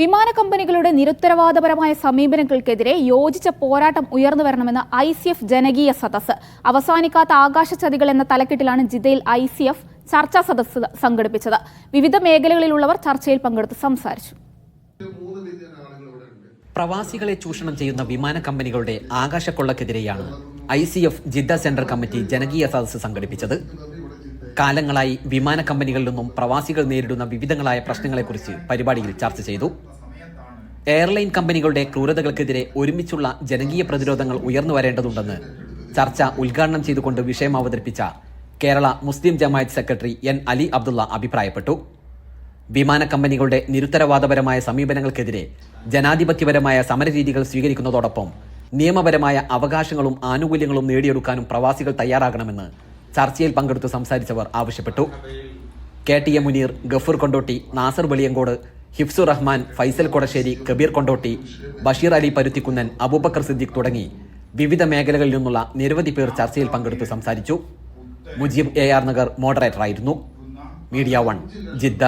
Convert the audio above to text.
വിമാന കമ്പനികളുടെ നിരുത്തരവാദപരമായ സമീപനങ്ങൾക്കെതിരെ യോജിച്ച പോരാട്ടം ഉയർന്നു വരണമെന്ന് ICF ജനകീയ സദസ്സ്. അവസാനിക്കാത്ത ആകാശചതികൾ എന്ന തലക്കെട്ടിലാണ് ജിദ്ദയിൽ ICF ചർച്ചാ സദസ്സ് സംഘടിപ്പിച്ചത്. വിവിധ മേഖലകളിലുള്ളവർ ചർച്ചയിൽ പങ്കെടുത്ത് സംസാരിച്ചു. പ്രവാസികളെ ചൂഷണം ചെയ്യുന്ന വിമാന കമ്പനികളുടെ ആകാശക്കൊള്ളക്കെതിരെയാണ് ICF ജിദ്ദ സെൻട്രൽ കമ്മിറ്റി ജനകീയ സദസ്സ് സംഘടിപ്പിച്ചത്. കാലങ്ങളായി വിമാന കമ്പനികളിൽ നിന്നും പ്രവാസികൾ നേരിടുന്ന വിവിധങ്ങളായ പ്രശ്നങ്ങളെക്കുറിച്ച് പരിപാടിയിൽ ചർച്ച ചെയ്തു. എയർലൈൻ കമ്പനികളുടെ ക്രൂരതകൾക്കെതിരെ ഒരുമിച്ചുള്ള ജനകീയ പ്രതിരോധങ്ങൾ ഉയർന്നു വരേണ്ടതുണ്ടെന്ന് ചർച്ച ഉദ്ഘാടനം ചെയ്തുകൊണ്ട് വിഷയം അവതരിപ്പിച്ച കേരള മുസ്ലിം ജമാഅത്ത് സെക്രട്ടറി N. അലി അബ്ദുള്ള അഭിപ്രായപ്പെട്ടു. വിമാന കമ്പനികളുടെ നിരുത്തരവാദപരമായ സമീപനങ്ങൾക്കെതിരെ ജനാധിപത്യപരമായ സമരരീതികൾ സ്വീകരിക്കുന്നതോടൊപ്പം നിയമപരമായ അവകാശങ്ങളും ആനുകൂല്യങ്ങളും നേടിയെടുക്കാനും പ്രവാസികൾ തയ്യാറാകണമെന്ന് ചർച്ചയിൽ പങ്കെടുത്ത് സംസാരിച്ചവർ ആവശ്യപ്പെട്ടു. KTM മുനീർ, ഗഫൂർ കൊണ്ടോട്ടി, നാസർ വെളിയങ്കോട്, ഹിഫ്സുർ റഹ്മാൻ, ഫൈസൽ കൊടശ്ശേരി, കബീർ കൊണ്ടോട്ടി, ബഷീർ അലി പരുത്തിക്കുന്നൻ, അബൂബക്കർ സിദ്ദീഖ് തുടങ്ങി വിവിധ മേഖലകളിൽ നിന്നുള്ള നിരവധി പേർ ചർച്ചയിൽ പങ്കെടുത്ത് സംസാരിച്ചു. മുജീബ് AR നഗർ മോഡറേറ്ററായിരുന്നു. Media 1 Jeddah.